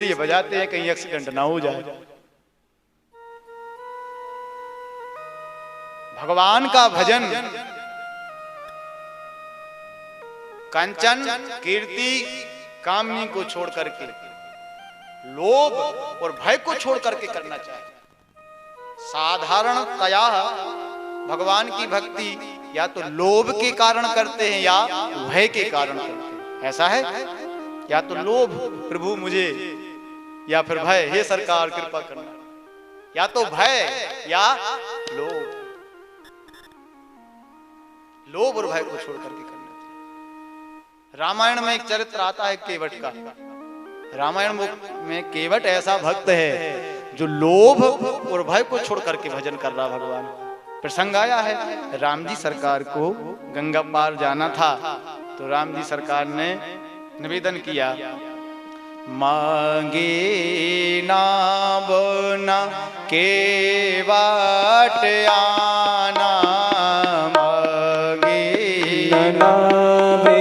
इसलिए बजाते हैं कहीं एक्सीडेंट ना हो जाए। भगवान का भजन कंचन कीर्ति कामनी को छोड़ करके, लोभ और भय को छोड़ करके करना चाहिए। साधारणतया भगवान की भक्ति या तो लोभ के कारण करते हैं या भय के कारण करते हैं। ऐसा है, या तो लोभ प्रभु मुझे, या फिर भय हे सरकार कृपा करना, या तो भय या लोभ। लोभ और भय को छोड़ करके करना चाहिए। रामायण में एक चरित्र आता है केवट का। रामायण में केवट ऐसा भक्त है जो लोभ और भय को छोड़ करके भजन कर रहा भगवान। प्रसंग आया है, राम जी सरकार को गंगा पार जाना था, तो राम जी सरकार ने निवेदन किया, मांगे नावना केवट आना, मांगे नावे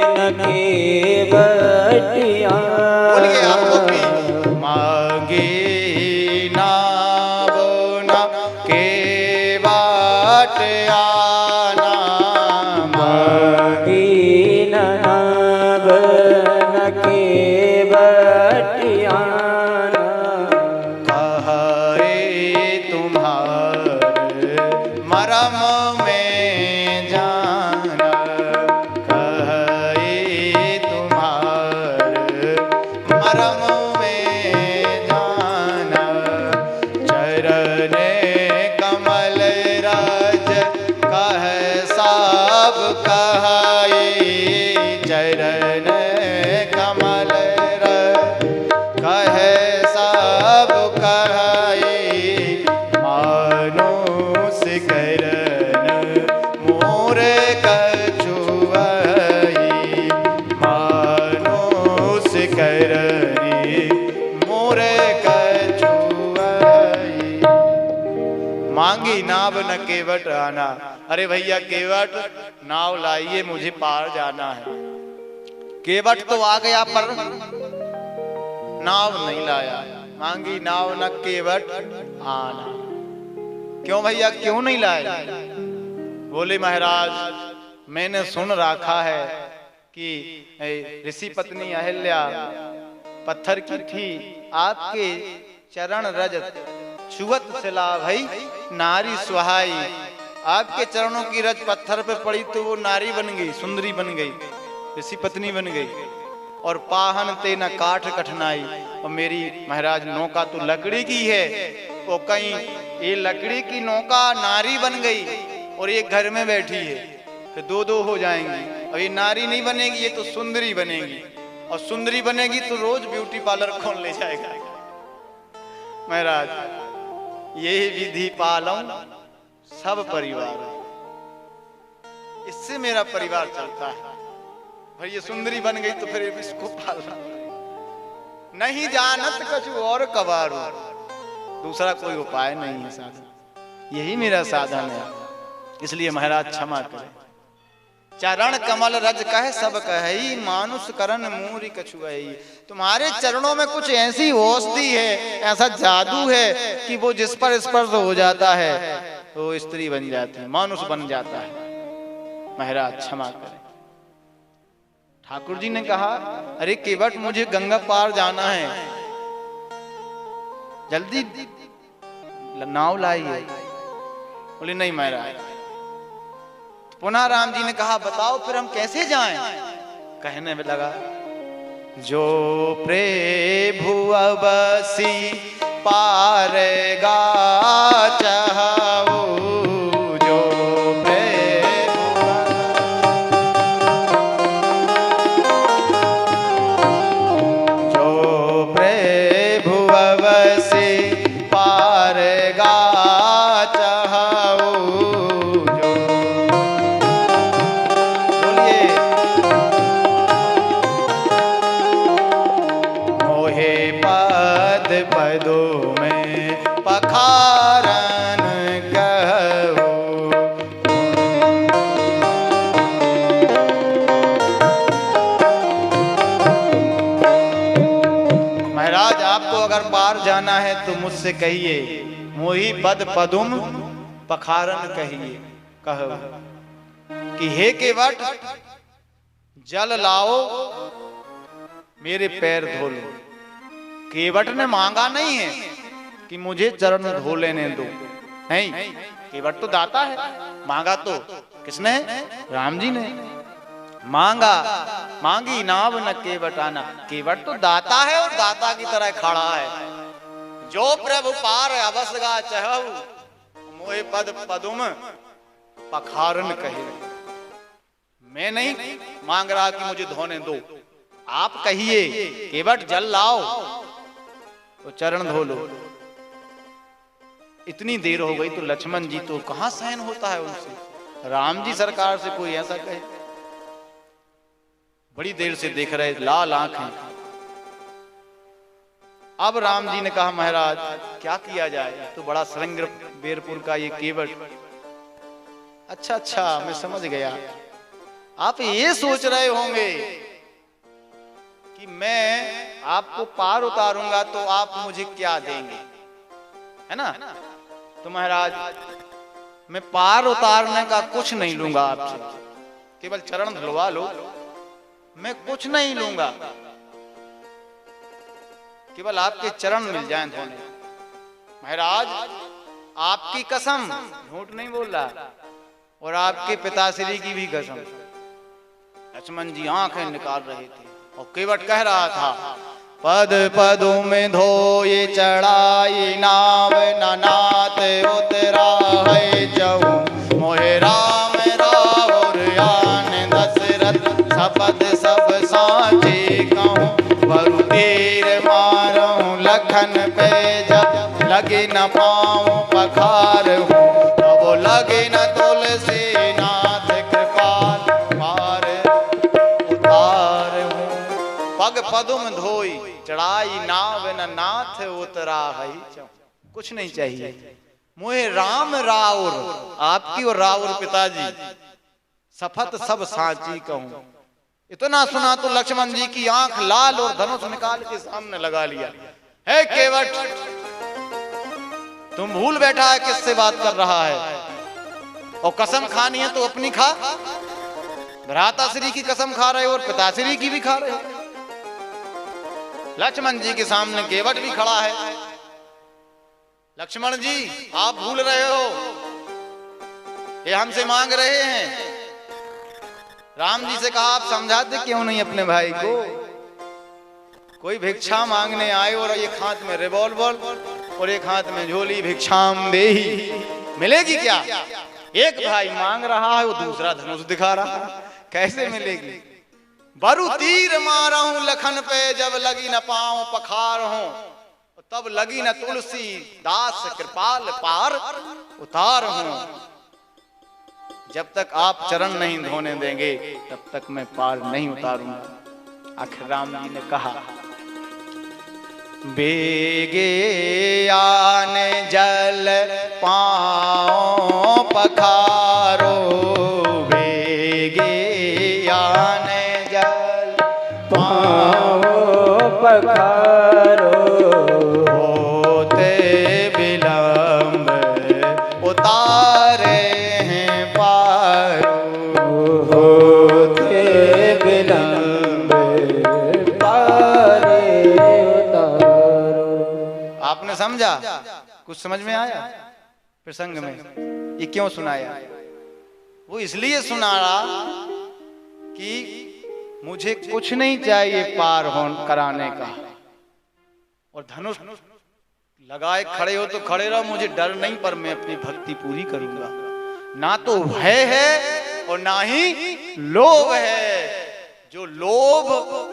न केवट आना। बोलिए आप लोग भी, मांगे नावना केवट आना, मांगे नाव न केवट आना। कहे तुम्हारे मरम में जाना, कहे तुम्हारे मरम में जाना, चरण कमल राज कह सब कहाए, चरण कमल राज कह सब कहाए, मानुष करन मोर कछुआई, मानुष करनी मोर कछुआई। मांगी नाव न केवट आना। अरे भैया केवट नाव लाइए, मुझे पार जाना है। केवट तो आ गया पर नाव नहीं लाया। मांगी नाव न केवट आना। क्यों भैया, क्यों नहीं लाए? बोले महाराज, मैंने सुन रखा है कि ऋषि पत्नी अहिल्या पत्थर की थी, आपके चरण रजत छुअत सिला भई नारी सुहाई। आपके चरणों की रज पत्थर पे पड़ी तो वो नारी बन गई, सुंदरी बन गई, ऋषि पत्नी बन गई। और पाहन ते न काठ कठनाई। और मेरी महाराज नौका तो लकड़ी की है, वो कहीं ये लकड़ी की नौका नारी बन गई और ये घर में बैठी है, फिर दो दो हो जाएंगी। और ये नारी नहीं बनेगी, ये तो सुंदरी बनेगी, और सुंदरी बनेगी तो रोज ब्यूटी पार्लर कौन ले जाएगा? महाराज ये विधि पालम सब परिवार, इससे मेरा परिवार चलता है। भाई ये सुंदरी बन गई तो फिर इसको पालना, नहीं जानत कछु और कबारू, दूसरा कोई उपाय नहीं है साधन, यही मेरा साधन है। इसलिए महाराज क्षमा करें। चरण कमल रज कह सब कही, मानुष करन मूरी कछुआई। तुम्हारे चरणों में कुछ ऐसी औषधि है, ऐसा जादू है कि वो जिस पर स्पर्श हो जाता है वो स्त्री बन जाती है, मानुष बन जाता है। महाराज क्षमा करें। ठाकुर जी ने कहा, अरे केवट मुझे गंगा पार जाना है, जल्दी नाव लाइए। बोले नहीं महाराज। पुनः राम जी ने कहा, बताओ फिर हम कैसे जाएं? कहने में लगा, जो प्रभु अबसी पारेगा चाहो, जो प्रभु अबसी पारेगा चाहो, पदों में पखारन कहो। महाराज आपको अगर पार जाना है तो मुझसे कहिए, मोही पद पदुम पखारन कहिए, कहो कि हे केवट जल लाओ मेरे पैर धो लो। केवट ने मांगा नहीं है कि मुझे चरण धो लेने दो, नहीं, केवट तो दाता है। मांगा तो किसने? राम जी ने मांगा। मांगी नाव न केवट आना। केवट तो दाता है और दाता की तरह खड़ा है। जो प्रभु पार अवसगा चहु मोहे पद पदुम पखारन कहे। मैं नहीं मांग रहा कि मुझे धोने दो, आप कहिए केवट जल लाओ तो चरण धो लो। इतनी देर हो गई तो लक्ष्मण जी तो कहां सहन होता है उनसे। राम जी सरकार से कोई ऐसा कहे, बड़ी देर से देख रहे, लाल आंखें। अब राम जी ने कहा महाराज क्या किया जाए, तो बड़ा श्रृंग बेरपुर का ये केवट। अच्छा अच्छा मैं समझ गया, आप ये सोच रहे होंगे कि मैं आपको पार उतारूंगा तो आप मुझे क्या देंगे, है ना। तो महाराज मैं पार उतारने का कुछ नहीं लूंगा आपसे, केवल चरण धुलवा लो, मैं कुछ नहीं लूंगा, केवल आपके चरण मिल जाएं धोने। महाराज आपकी कसम, झूठ नहीं बोल रहा, और आपके पिताश्री की भी कसम। लक्ष्मण जी आंखें निकाल रहे थे और केवट कह रहा था, पद पदों में धोए चढ़ाई नाव ननाथ उतरा है जाऊं मोहे राम रावण यान दशरथ शपथ सब साचे कहूं बरु तीर मारूं लखन पे जब लगे न पाऊं पखार हूं तब लगे न तुलसी नाथ कृपाल मार उतार हूं। पग पदुम धोई चढ़ाई नाव न नाथ उतरा है। कुछ नहीं चाहिए, मोहे राम राउर, आपकी और राउर पिताजी शपथ सब साची कहूं। इतना सुना तो लक्ष्मण जी की आंख लाल और धनुष निकाल के सामने लगा लिया। हे केवट तुम भूल बैठा है किससे बात कर रहा है, और कसम खानी है तो अपनी खा। भ्राताश्री की कसम खा रहे हो और पिताश्री की भी खा रहे हो। लक्ष्मण जी के सामने केवट भी खड़ा है। लक्ष्मण जी आप भूल रहे हो, ये हमसे मांग रहे हैं। राम जी से कहा आप समझाते क्यों नहीं अपने भाई को। कोई भिक्षा मांगने आए और एक हाथ में रिवॉल्वर और एक हाथ में झोली, भिक्षाम देही, मिलेगी क्या। एक भाई मांग रहा है वो दूसरा धनुष दिखा रहा है, कैसे मिलेगी। बरु तीर मारा हूं लखन पे जब लगी न पाऊं पखार हूं तब लगी न तुलसी दास कृपाल पार उतार हूं। जब तक आप चरण नहीं धोने देंगे तब तक मैं पार नहीं उतारूंगा। आखिर राम जी ने कहा, बेगे आने जल पाओ पखारो, बेगे आने जल पाओ पखारो, होते विलंब उतारे हैं पारो, होते विलंब पारे उतारो। आपने समझा, कुछ समझ में आया प्रसंग में। ये क्यों सुनाया, वो इसलिए सुना रहा कि मुझे कुछ नहीं चाहिए पार होने कराने का, और धनुष लगाए खड़े हो तो खड़े रहो, मुझे डर नहीं, पर मैं अपनी भक्ति पूरी करूंगा। ना तो भय है और ना ही लोभ है। जो लोभ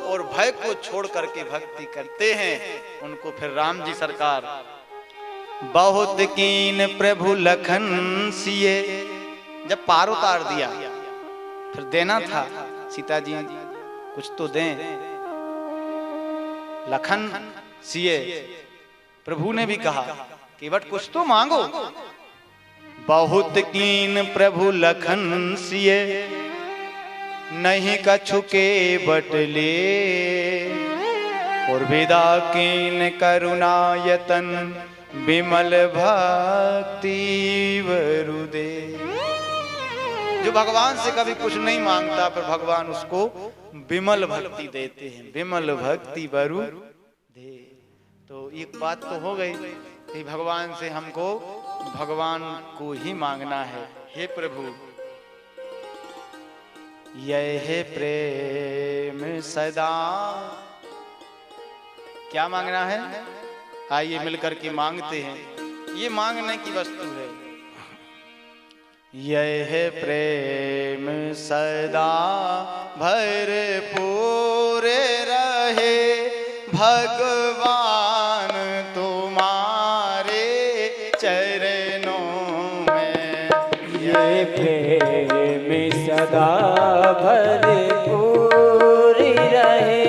और भय को छोड़ करके भक्ति करते हैं उनको फिर राम जी सरकार बहुत कीन प्रभु लखन सिए। जब पार उतार दिया फिर देना था सीता जी कुछ तो दें। लखन सिए प्रभु ने भी कहा केवट कुछ तो मांगो। बहुत कीन प्रभु लखन सिए नहीं कछु के बटले। और विदा कीन करुणायतन विमल भक्ति वरुदे। जो भगवान से कभी कुछ नहीं मांगता पर भगवान उसको विमल भक्ति देते हैं, विमल भक्ति वरु दे। तो एक बात तो हो गई कि भगवान से हमको भगवान को ही मांगना है। हे प्रभु यह है प्रेम सदा, क्या मांगना है? आइए मिलकर के मांगते हैं, ये मांगने की वस्तु है। यह है प्रेम सदा भरपूर रहे भगवान तुम्हारे चरणों में। ये प्रेम सदा भरपूर रहे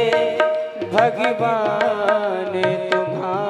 भगवान